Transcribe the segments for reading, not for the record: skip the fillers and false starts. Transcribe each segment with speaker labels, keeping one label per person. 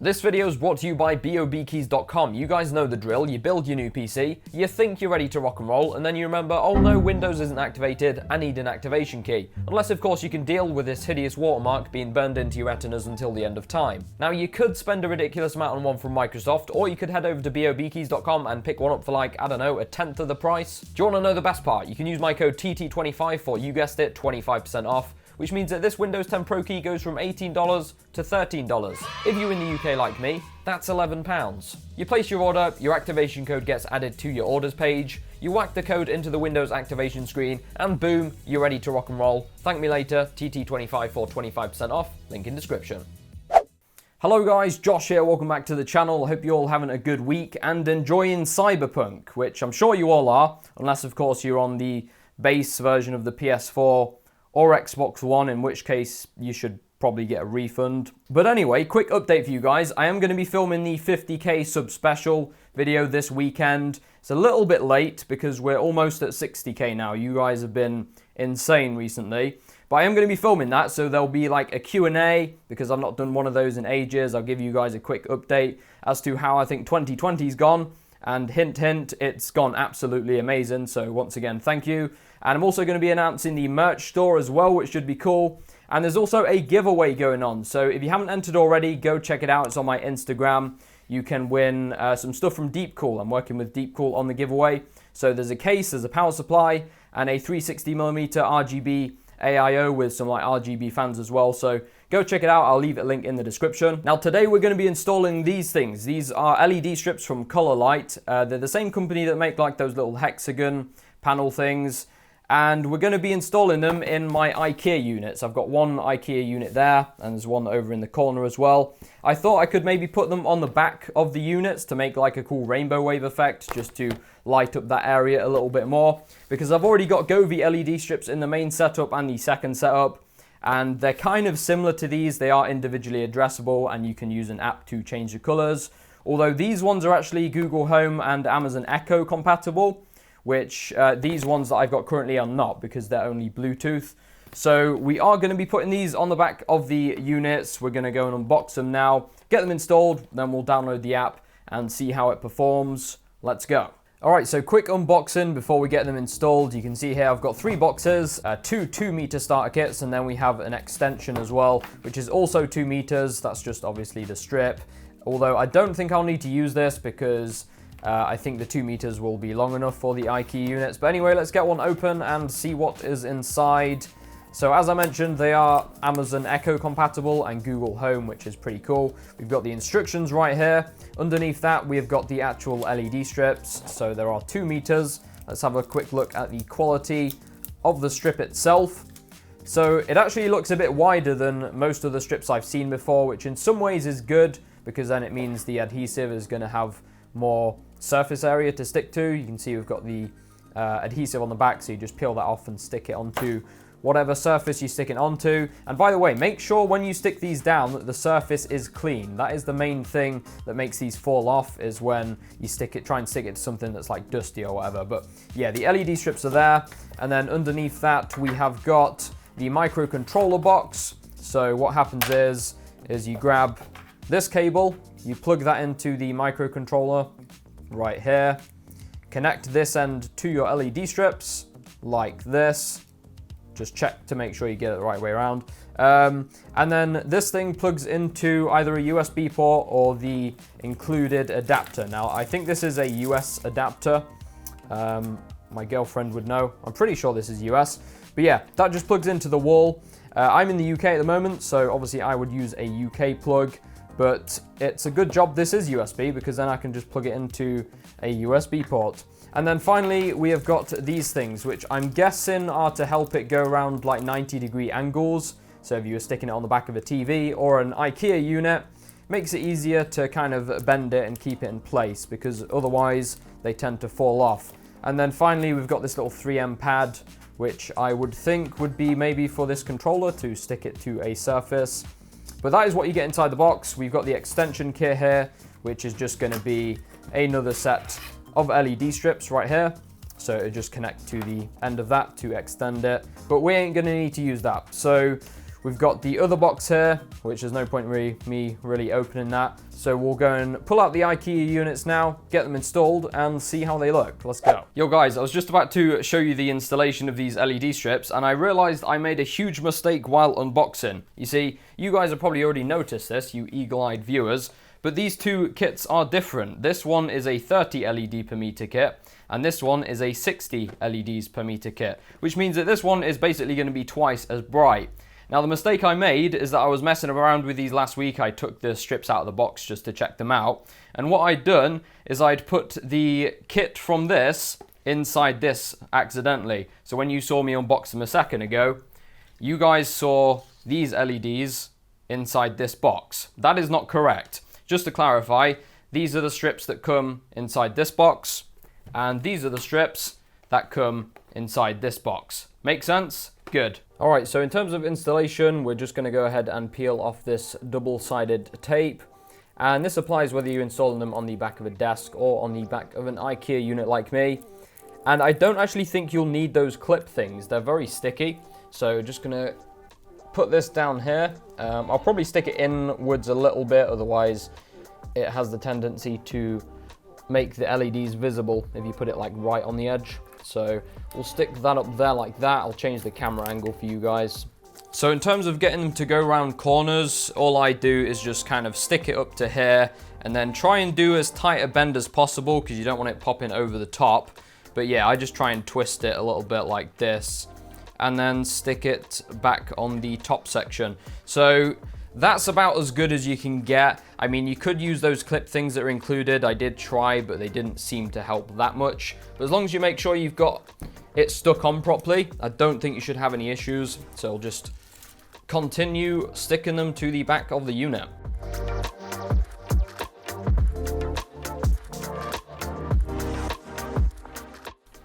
Speaker 1: This video is brought to you by bobkeys.com. You guys know the drill. You build your new PC, you think you're ready to rock and roll, and then you remember, oh no, Windows isn't activated, I need an activation key. Unless, of course, you can deal with this hideous watermark being burned into your retinas until the end of time. Now, you could spend a ridiculous amount on one from Microsoft, or you could head over to bobkeys.com and pick one up for like, I don't know, a tenth of the price. Do you want to know the best part? You can use my code TT25 for, you guessed it, 25% off. Which means that this Windows 10 Pro key goes from $18 to $13. If you're in the UK like me, that's £11. You place your order, your activation code gets added to your orders page, you whack the code into the Windows activation screen, and boom, you're ready to rock and roll. Thank me later, TT25 for 25% off, link in description. Hello guys, Josh here, welcome back to the channel. I hope you're all having a good week and enjoying Cyberpunk, which I'm sure you all are, unless of course you're on the base version of the PS4 or Xbox One, in which case you should probably get a refund. But anyway, quick update for you guys. I am going to be filming the 50k sub special video this weekend. It's a little bit late because we're almost at 60k now. You guys have been insane recently. But I am going to be filming that, so there'll be like a Q&A because I've not done one of those in ages. I'll give you guys a quick update as to how I think 2020's gone. And hint, hint, it's gone absolutely amazing. So once again, thank you. And I'm also going to be announcing the merch store as well, which should be cool. And there's also a giveaway going on. So if you haven't entered already, go check it out. It's on my Instagram. You can win some stuff from Deepcool. I'm working with Deepcool on the giveaway. So there's a case, there's a power supply, and a 360mm RGB AIO with some like RGB fans as well. So go check it out. I'll leave a link in the description. Now today we're going to be installing these things. These are LED strips from Cololight. They're the same company that make like those little Hexagon panel things. And we're going to be installing them in my IKEA units. I've got one IKEA unit there, and there's one over in the corner as well. I thought I could maybe put them on the back of the units to make like a cool rainbow wave effect, just to light up that area a little bit more. Because I've already got Govee LED strips in the main setup and the second setup, and they're kind of similar to these. They are individually addressable, and you can use an app to change the colors. Although these ones are actually Google Home and Amazon Echo compatible, which these ones that I've got currently are not because they're only Bluetooth. So we are going to be putting these on the back of the units. We're going to go and unbox them now, get them installed, then we'll download the app and see how it performs. Let's go. Alright, so quick unboxing before we get them installed. You can see here I've got 3 boxes, two 2-meter starter kits, and then we have an extension as well, which is also 2 meters. That's just obviously the strip. Although I don't think I'll need to use this because I think the 2 meters will be long enough for the IKEA units. But anyway, let's get one open and see what is inside. So as I mentioned, they are Amazon Echo compatible and Google Home, which is pretty cool. We've got the instructions right here. Underneath that, we have got the actual LED strips. So there are 2 meters. Let's have a quick look at the quality of the strip itself. So it actually looks a bit wider than most of the strips I've seen before, which in some ways is good because then it means the adhesive is going to have more surface area to stick to. You can see we've got the adhesive on the back, so you just peel that off and stick it onto whatever surface you stick it onto. And by the way, make sure when you stick these down that the surface is clean. That is the main thing that makes these fall off, is when you try and stick it to something that's like dusty or whatever. But yeah, the LED strips are there, and then underneath that we have got the microcontroller box. So what happens is you grab this cable, you plug that into the microcontroller right here, connect this end to your LED strips like this. Just check to make sure you get it the right way around. And then this thing plugs into either a USB port or the included adapter. Now, I think this is a US adapter. My girlfriend would know. I'm pretty sure this is US. But yeah, that just plugs into the wall. I'm in the UK at the moment, so obviously I would use a UK plug. But it's a good job this is USB because then I can just plug it into a USB port. And then finally, we have got these things, which I'm guessing are to help it go around like 90-degree angles. So if you were sticking it on the back of a TV or an IKEA unit, makes it easier to kind of bend it and keep it in place because otherwise they tend to fall off. And then finally, we've got this little 3M pad, which I would think would be maybe for this controller to stick it to a surface. But that is what you get inside the box. We've got the extension kit here, which is just going to be another set of LED strips right here. So it just connect to the end of that to extend it. But we ain't going to need to use that. So We've got the other box here, which there's no point me really opening that. So we'll go and pull out the IKEA units now, get them installed, and see how they look. Let's go. Yo guys, I was just about to show you the installation of these LED strips, and I realized I made a huge mistake while unboxing. You see, you guys have probably already noticed this, you eagle-eyed viewers, but these two kits are different. This one is a 30 LED per meter kit, and this one is a 60 LEDs per meter kit, which means that this one is basically going to be twice as bright. Now, the mistake I made is that I was messing around with these last week. I took the strips out of the box just to check them out. And what I'd done is I'd put the kit from this inside this accidentally. So when you saw me unbox them a second ago, you guys saw these LEDs inside this box. That is not correct. Just to clarify, these are the strips that come inside this box, and these are the strips that come inside this box. Make sense? Good. All right, so in terms of installation, we're just going to go ahead and peel off this double-sided tape. And this applies whether you're installing them on the back of a desk or on the back of an IKEA unit like me. And I don't actually think you'll need those clip things. They're very sticky. So just going to put this down here. I'll probably stick it inwards a little bit, otherwise it has the tendency to make the LEDs visible if you put it like right on the edge. So we'll stick that up there like that. I'll change the camera angle for you guys. So in terms of getting them to go around corners, all I do is just kind of stick it up to here and then try and do as tight a bend as possible because you don't want it popping over the top. But yeah, I just try and twist it a little bit like this and then stick it back on the top section. So that's about as good as you can get. I mean, you could use those clip things that are included. I did try, but they didn't seem to help that much. But as long as you make sure you've got it stuck on properly, I don't think you should have any issues. So I'll just continue sticking them to the back of the unit.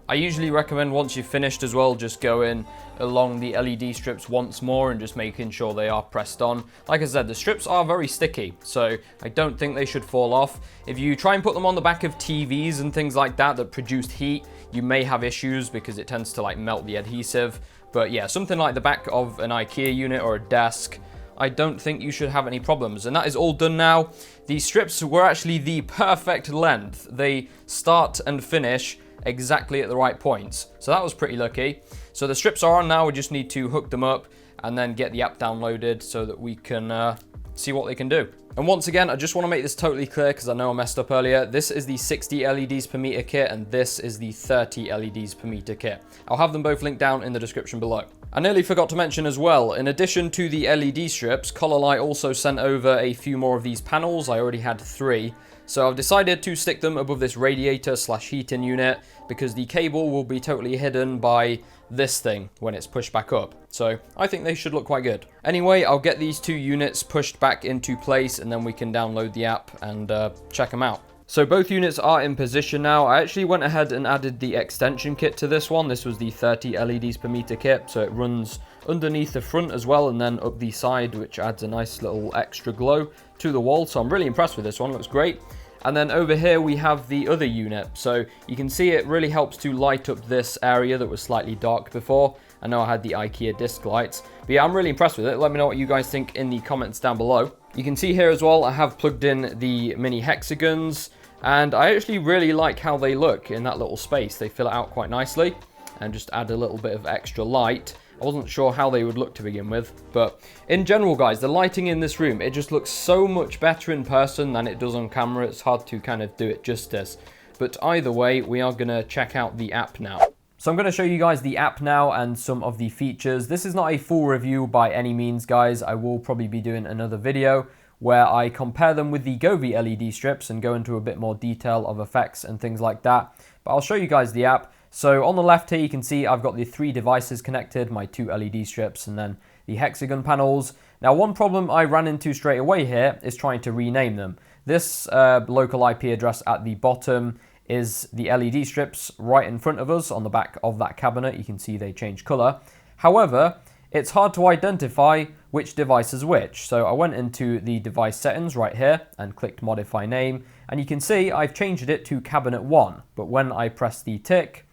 Speaker 1: I usually recommend once you've finished as well, just go in along the LED strips once more and just making sure they are pressed on. Like I said, the strips are very sticky, so I don't think they should fall off. If you try and put them on the back of TVs and things like that that produced heat, you may have issues because it tends to like melt the adhesive. But yeah, something like the back of an IKEA unit or a desk, I don't think you should have any problems. And that is all done now. These strips were actually the perfect length. They start and finish exactly at the right points. So that was pretty lucky. So the strips are on now. We just need to hook them up and then get the app downloaded so that we can see what they can do. And once again, I just want to make this totally clear because I know I messed up earlier. This is the 60 LEDs per meter kit and this is the 30 LEDs per meter kit. I'll have them both linked down in the description below. I nearly forgot to mention as well, in addition to the LED strips, Cololight also sent over a few more of these panels. I already had 3. So I've decided to stick them above this radiator / heating unit because the cable will be totally hidden by this thing when it's pushed back up. So I think they should look quite good. Anyway, I'll get these 2 units pushed back into place and then we can download the app and check them out. So both units are in position now. I actually went ahead and added the extension kit to this one. This was the 30 LEDs per meter kit. So it runs underneath the front as well and then up the side, which adds a nice little extra glow to the wall. So I'm really impressed with this one. Looks great. And then over here we have the other unit. So you can see it really helps to light up this area that was slightly dark before. I know I had the IKEA disc lights. But yeah, I'm really impressed with it. Let me know what you guys think in the comments down below. You can see here as well, I have plugged in the mini hexagons. And I actually really like how they look in that little space. They fill it out quite nicely and just add a little bit of extra light. I wasn't sure how they would look to begin with, but in general, guys, the lighting in this room, it just looks so much better in person than it does on camera. It's hard to kind of do it justice, but either way, we are gonna check out the app now. So I'm gonna show you guys the app now and some of the features. This is not a full review by any means, guys. I will probably be doing another video where I compare them with the Govee LED strips and go into a bit more detail of effects and things like that. But I'll show you guys the app. So on the left here, you can see I've got the 3 devices connected, my 2 LED strips, and then the hexagon panels. Now, one problem I ran into straight away here is trying to rename them. This local IP address at the bottom is the LED strips right in front of us on the back of that cabinet. You can see they change color. However, it's hard to identify which device is which. So I went into the device settings right here and clicked modify name. And you can see I've changed it to cabinet 1. But when I press the tick,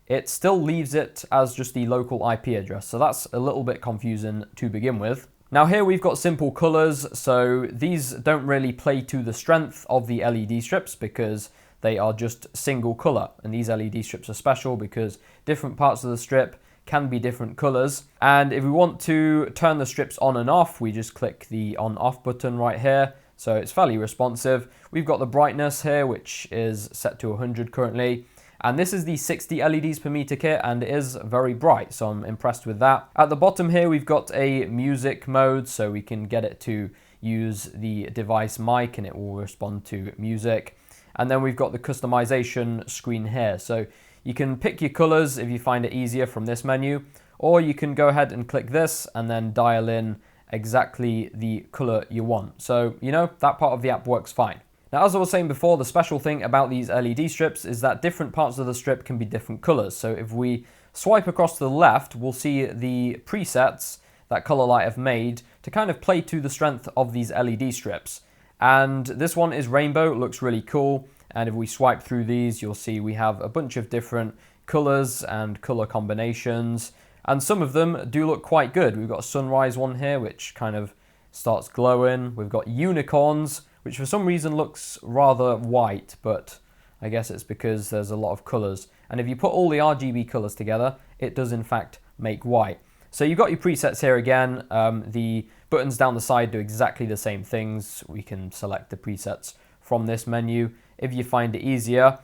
Speaker 1: it still leaves it as just the local IP address. So that's a little bit confusing to begin with. Now here we've got simple colors, so these don't really play to the strength of the LED strips because they are just single color. And these LED strips are special because different parts of the strip can be different colors. And if we want to turn the strips on and off, we just click the on off button right here. So it's fairly responsive. We've got the brightness here, which is set to 100 currently. And this is the 60 LEDs per meter kit and it is very bright, so I'm impressed with that. At the bottom here, we've got a music mode, so we can get it to use the device mic and it will respond to music. And then we've got the customization screen here. So you can pick your colors if you find it easier from this menu, or you can go ahead and click this and then dial in exactly the color you want. So, you know, that part of the app works fine. Now, as I was saying before, the special thing about these LED strips is that different parts of the strip can be different colors. So if we swipe across to the left, we'll see the presets that Cololight have made to kind of play to the strength of these LED strips. And this one is rainbow, it looks really cool. And if we swipe through these, you'll see we have a bunch of different colors and color combinations. And some of them do look quite good. We've got a sunrise one here, which kind of starts glowing. We've got unicorns, which for some reason looks rather white, but I guess it's because there's a lot of colors. And if you put all the RGB colors together, it does in fact make white. So you've got your presets here again. The buttons down the side do exactly the same things. We can select the presets from this menu if you find it easier.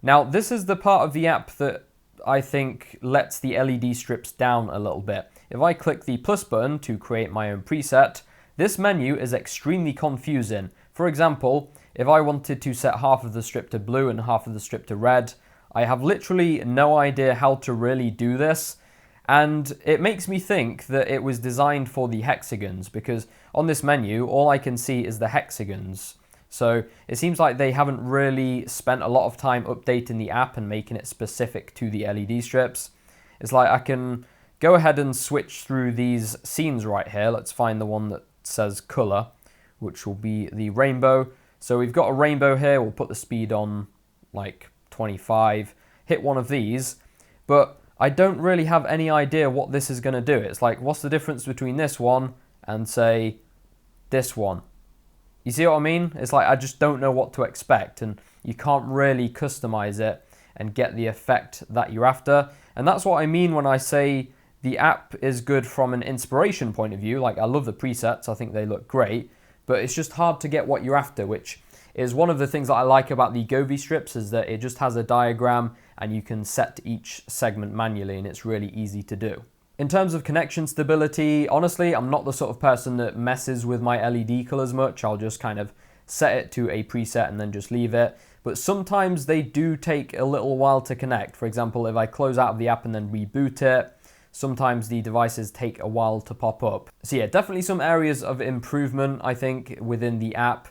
Speaker 1: Now, this is the part of the app that I think lets the LED strips down a little bit. If I click the plus button to create my own preset, this menu is extremely confusing. For example, if I wanted to set half of the strip to blue and half of the strip to red, I have literally no idea how to really do this. And it makes me think that it was designed for the hexagons, because on this menu, all I can see is the hexagons. So it seems like they haven't really spent a lot of time updating the app and making it specific to the LED strips. It's like I can go ahead and switch through these scenes right here. Let's find the one that says color, which will be the rainbow. So we've got a rainbow here. We'll put the speed on like 25, hit one of these, but I don't really have any idea what this is going to do. It's like, what's the difference between this one and say this one? You see what I mean? It's like I just don't know what to expect, and you can't really customize it and get the effect that you're after. And that's what I mean when I say the app is good from an inspiration point of view. Like, I love the presets, I think they look great, but it's just hard to get what you're after, which is one of the things that I like about the Govee strips, is that it just has a diagram and you can set each segment manually, and it's really easy to do. In terms of connection stability, honestly, I'm not the sort of person that messes with my LED colors much. I'll just kind of set it to a preset and then just leave it. But sometimes they do take a little while to connect. For example, if I close out of the app and then reboot it, sometimes the devices take a while to pop up. So yeah, definitely some areas of improvement, I think, within the app.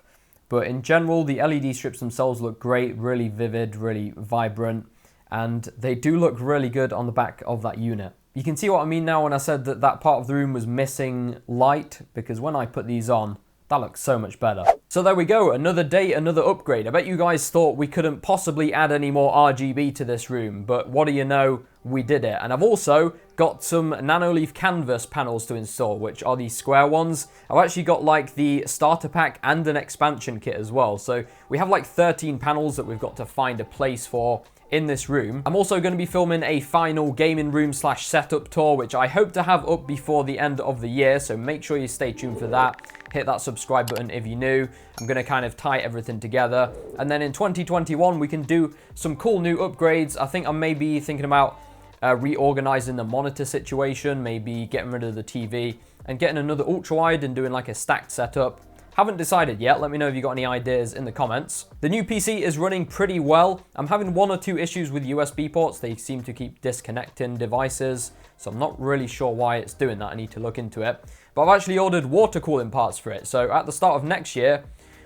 Speaker 1: But in general, the LED strips themselves look great, really vivid, really vibrant, and they do look really good on the back of that unit. You can see what I mean now when I said that that part of the room was missing light, because when I put these on, that looks so much better. So there we go, another day, another upgrade. I bet you guys thought we couldn't possibly add any more RGB to this room, but what do you know, we did it. And I've also got some Nanoleaf canvas panels to install, which are these square ones. I've actually got like the starter pack and an expansion kit as well. So we have like 13 panels that we've got to find a place for in this room. I'm also going to be filming a final gaming room / setup tour, which I hope to have up before the end of the year, so make sure you stay tuned for that. Hit that subscribe button if you're new. I'm going to kind of tie everything together, and then in 2021 we can do some cool new upgrades. I think I'm maybe thinking about reorganizing the monitor situation, maybe getting rid of the TV and getting another ultra wide and doing like a stacked setup. Haven't decided yet. Let me know if you got any ideas in the comments. The new PC is running pretty well. I'm having 1 or 2 issues with USB ports. They seem to keep disconnecting devices, so I'm not really sure why it's doing that. I need to look into it. But I've actually ordered water cooling parts for it. So at the start of next year,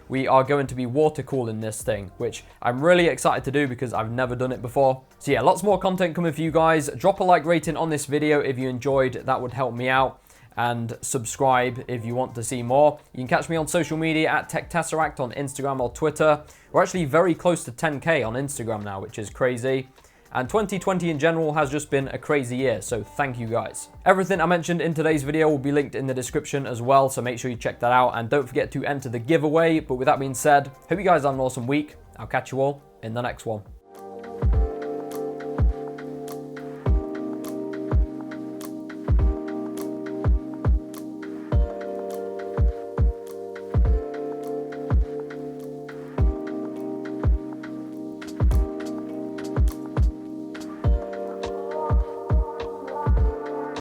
Speaker 1: we are going to be water cooling this thing, which I'm really excited to do because I've never done it before. So yeah, lots more content coming for you guys. Drop a like rating on this video if you enjoyed. That would help me out. And subscribe if you want to see more. You can catch me on social media at Tesseract on Instagram or Twitter. We're actually very close to 10K on Instagram now, which is crazy. and 2020 in general has just been a crazy year, so thank you guys. Everything I mentioned in today's video will be linked in the description as well, so make sure you check that out, and don't forget to enter the giveaway. But with that being said, hope you guys have an awesome week. I'll catch you all in the next one.